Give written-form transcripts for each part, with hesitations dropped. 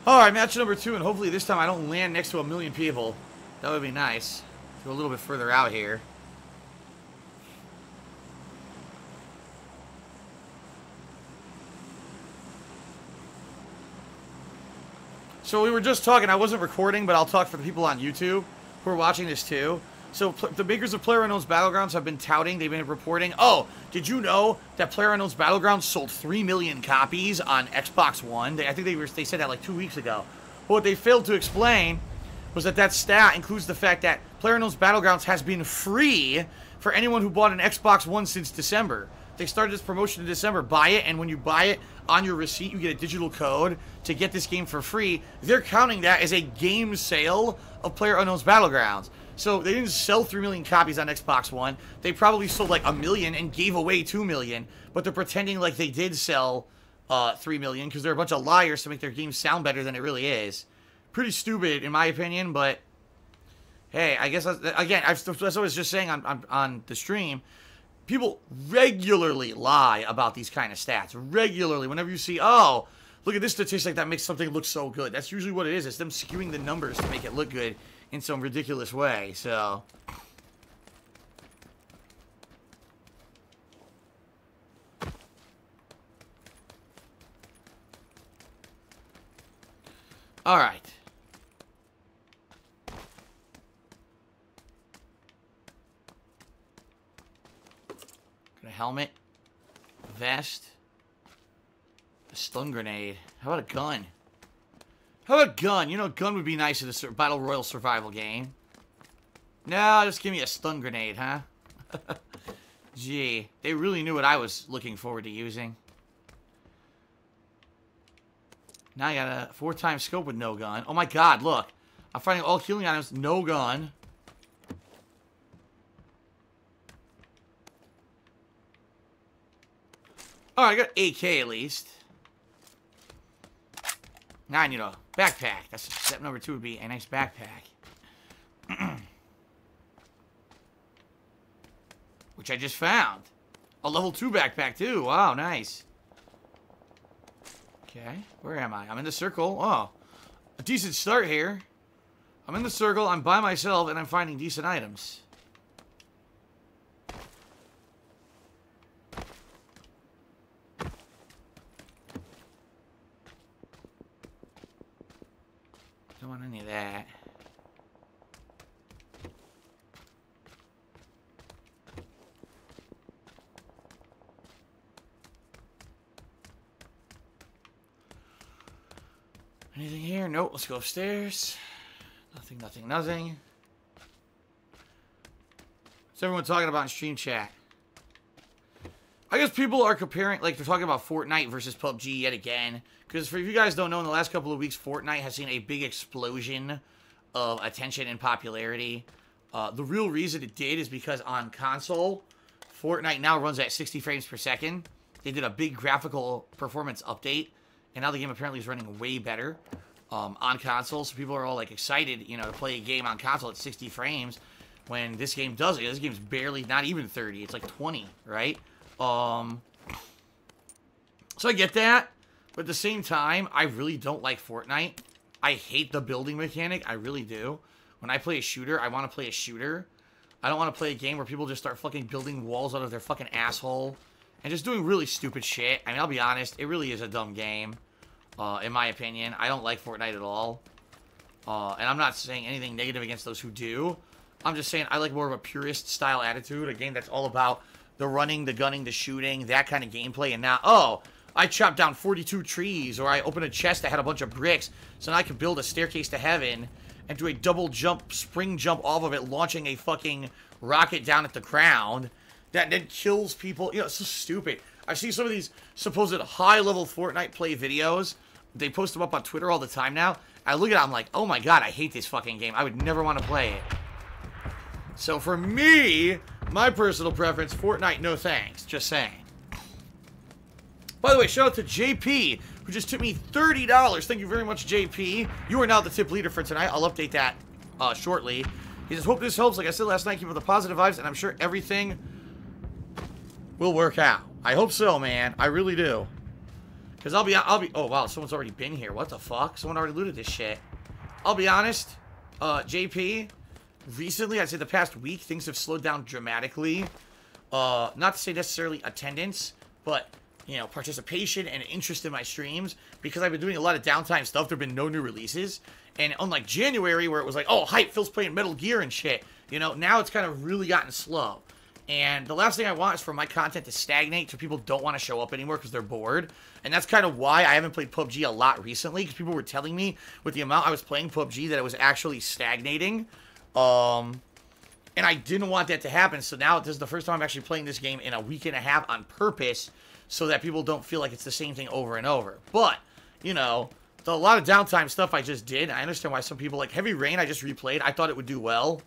Alright, match number 2, and hopefully this time I don't land next to 1 million people. That would be nice. Go a little bit further out here. So we were just talking, I wasn't recording, but I'll talk for the people on YouTube who are watching this too. So the makers of PlayerUnknown's Battlegrounds have been touting, they've been reporting, oh, did you know that PlayerUnknown's Battlegrounds sold 3 million copies on Xbox One? I think they said that like 2 weeks ago. But what they failed to explain was that stat includes the fact that PlayerUnknown's Battlegrounds has been free for anyone who bought an Xbox One since December. They started this promotion in December. Buy it, and when you buy it, on your receipt, you get a digital code to get this game for free. They're counting that as a game sale of PlayerUnknown's Battlegrounds. So they didn't sell 3 million copies on Xbox One. They probably sold like 1 million and gave away 2 million. But they're pretending like they did sell 3 million because they're a bunch of liars to make their game sound better than it really is. Pretty stupid, in my opinion, but hey, I guess, again, that's what I was just saying on the stream. People regularly lie about these kind of stats. Regularly. Whenever you see, oh, look at this statistic that makes something look so good. That's usually what it is. It's them skewing the numbers to make it look good in some ridiculous way. So, all right. Got a helmet, a vest, a stun grenade. How about a gun? How about a gun? You know, a gun would be nice in a Battle Royale survival game. No, just give me a stun grenade, huh? Gee, they really knew what I was looking forward to using. Now I got a 4x scope with no gun. Oh my god, look. I'm finding all healing items, no gun. Alright, I got AK at least. Now I need a backpack. That's step number 2 would be a nice backpack. Which I just found. A level 2 backpack too. Wow, nice. Okay, where am I? I'm in the circle. Oh, a decent start here. I'm in the circle, I'm by myself, and I'm finding decent items. Don't want any of that. Anything here? Nope. Let's go upstairs. Nothing, nothing, nothing. What's everyone talking about in stream chat? I guess people are comparing, like, they're talking about Fortnite versus PUBG yet again. Because if you guys don't know, in the last couple of weeks, Fortnite has seen a big explosion of attention and popularity. The real reason it did is because on console, Fortnite now runs at 60 frames per second. They did a big graphical performance update. And now the game apparently is running way better on console. So people are all, like, excited, you know, to play a game on console at 60 frames. When this game does it. This game's barely, not even 30. It's like 20, right? So I get that. But at the same time, I really don't like Fortnite. I hate the building mechanic. I really do. When I play a shooter, I want to play a shooter. I don't want to play a game where people just start fucking building walls out of their fucking asshole. And just doing really stupid shit. I mean, I'll be honest. It really is a dumb game. In my opinion. I don't like Fortnite at all. And I'm not saying anything negative against those who do. I'm just saying I like more of a purist style attitude. A game that's all about the running, the gunning, the shooting, that kind of gameplay. And now, oh, I chopped down 42 trees. Or I opened a chest that had a bunch of bricks. So now I can build a staircase to heaven. And do a double jump, spring jump off of it. Launching a fucking rocket down at the ground. That then kills people. You know, it's so stupid. I see some of these supposed high-level Fortnite play videos. They post them up on Twitter all the time now. I look at it, I'm like, oh my god, I hate this fucking game. I would never want to play it. So for me, my personal preference, Fortnite, no thanks. Just saying. By the way, shout out to JP, who just tipped me $30. Thank you very much, JP. You are now the tip leader for tonight. I'll update that shortly. He says, hope this helps. Like I said last night, keep up the positive vibes, and I'm sure everything will work out. I hope so, man. I really do. Because oh, wow, someone's already been here. What the fuck? Someone already looted this shit. I'll be honest, JP, recently, I'd say the past week, things have slowed down dramatically. Not to say necessarily attendance, but, you know, participation and interest in my streams. Because I've been doing a lot of downtime stuff, there have been no new releases. And unlike January, where it was like, oh, hype, Phil's playing Metal Gear and shit. You know, now it's kind of really gotten slow. And the last thing I want is for my content to stagnate so people don't want to show up anymore because they're bored. And that's kind of why I haven't played PUBG a lot recently, because people were telling me with the amount I was playing PUBG that it was actually stagnating. And I didn't want that to happen, so now this is the first time I'm actually playing this game in a week and a half on purpose so that people don't feel like it's the same thing over and over. But, you know, a lot of downtime stuff I just did. I understand why some people, like Heavy Rain I just replayed, I thought it would do well.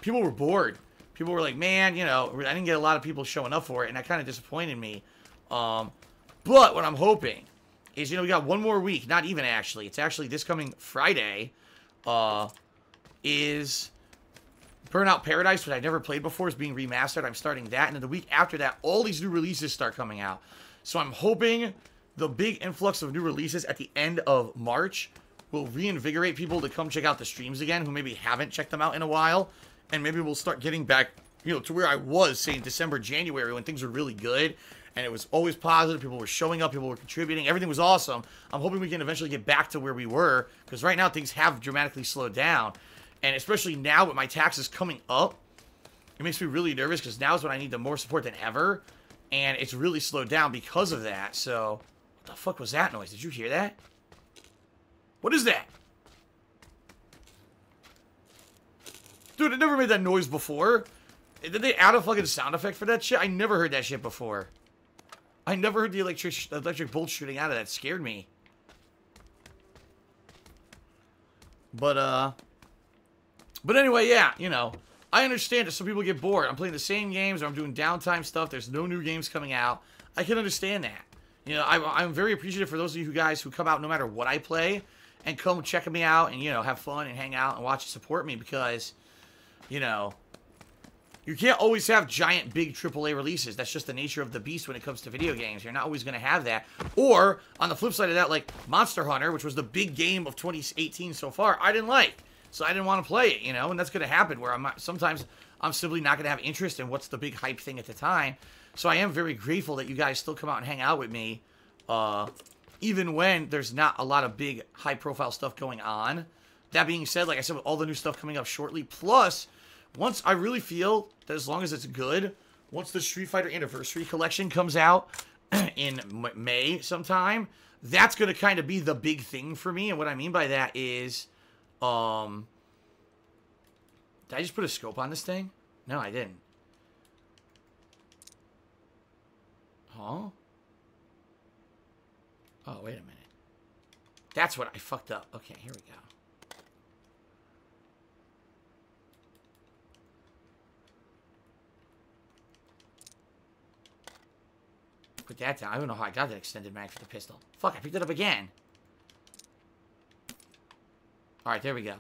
People were bored. People were like, man, you know, I didn't get a lot of people showing up for it, and that kind of disappointed me. But what I'm hoping is, you know, we got one more week. Not even, actually. It's actually this coming Friday. Is Burnout Paradise, which I never played before, is being remastered. I'm starting that. And then the week after that, all these new releases start coming out. So I'm hoping the big influx of new releases at the end of March will reinvigorate people to come check out the streams again who maybe haven't checked them out in a while. And maybe we'll start getting back, you know, to where I was, say, in December, January, when things were really good. And it was always positive. People were showing up. People were contributing. Everything was awesome. I'm hoping we can eventually get back to where we were. Because right now, things have dramatically slowed down. And especially now with my taxes coming up, it makes me really nervous. Because now is when I need the more support than ever. And it's really slowed down because of that. So, what the fuck was that noise? Did you hear that? What is that? Dude, I never made that noise before. Did they add a fucking sound effect for that shit? I never heard that shit before. I never heard the electric bolt shooting out of that. It scared me. But anyway, yeah, you know, I understand that some people get bored. I'm playing the same games, or I'm doing downtime stuff. There's no new games coming out. I can understand that. You know, I'm very appreciative for those of you guys who come out no matter what I play and come check me out and, you know, have fun and hang out and watch and support me because, you know, you can't always have giant, big AAA releases. That's just the nature of the beast when it comes to video games. You're not always going to have that. Or, on the flip side of that, like Monster Hunter, which was the big game of 2018 so far, I didn't like. So I didn't want to play it, you know? And that's going to happen where sometimes I'm simply not going to have interest in what's the big hype thing at the time. So I am very grateful that you guys still come out and hang out with me, even when there's not a lot of big, high-profile stuff going on. That being said, like I said, with all the new stuff coming up shortly, plus, once I really feel that as long as it's good, once the Street Fighter Anniversary Collection comes out in May sometime, that's going to kind of be the big thing for me. And what I mean by that is, did I just put a scope on this thing? No, I didn't. Huh? Oh, wait a minute. That's what I fucked up. Okay, here we go. Put that down. I don't know how I got that extended mag for the pistol. Fuck, I picked it up again. Alright, there we go.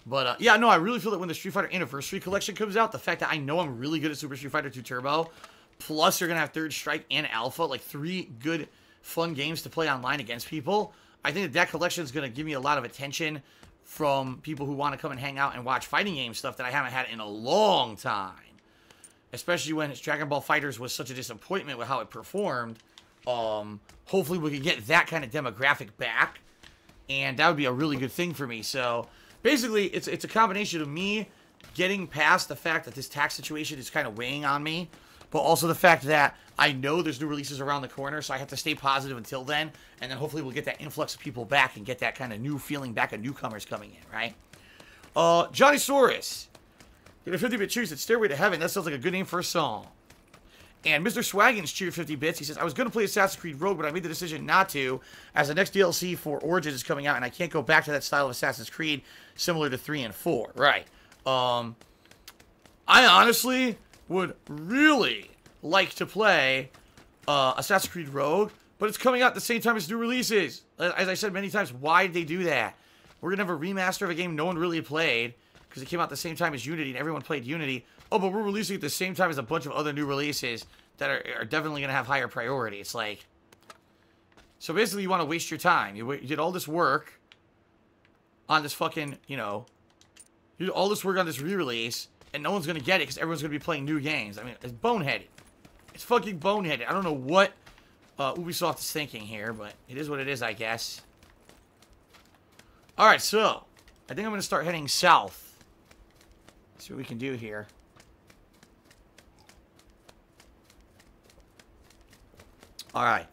But, yeah, no, I really feel that when the Street Fighter Anniversary Collection comes out, the fact that I know I'm really good at Super Street Fighter 2 Turbo, plus you're going to have Third Strike and Alpha, like 3 good, fun games to play online against people, I think that collection is going to give me a lot of attention from people who want to come and hang out and watch fighting game stuff that I haven't had in a long time. Especially when Dragon Ball FighterZ was such a disappointment with how it performed. Hopefully we can get that kind of demographic back. And that would be a really good thing for me. So, basically, it's a combination of me getting past the fact that this tax situation is kind of weighing on me. But also the fact that I know there's new releases around the corner. So I have to stay positive until then. And then hopefully we'll get that influx of people back and get that kind of new feeling back of newcomers coming in, right? Johnny Saurus. Get a 50-bit cheers at Stairway to Heaven. That sounds like a good name for a song. And Mr. Swaggins cheered 50 bits. He says, I was going to play Assassin's Creed Rogue, but I made the decision not to, as the next DLC for Origins is coming out, and I can't go back to that style of Assassin's Creed similar to 3 and 4. Right. I honestly would really like to play Assassin's Creed Rogue, but it's coming out at the same time as new releases. As I said many times, why did they do that? We're going to have a remaster of a game no one really played, because it came out at the same time as Unity, and everyone played Unity. Oh, but we're releasing it at the same time as a bunch of other new releases that are definitely going to have higher priority. It's like, So basically, you want to waste your time. You did all this work on this fucking, you know, you did all this work on this re-release, and no one's going to get it because everyone's going to be playing new games. I mean, it's boneheaded. It's fucking boneheaded. I don't know what Ubisoft is thinking here, but it is what it is, I guess. Alright, so, I think I'm going to start heading south. See what we can do here. Alright.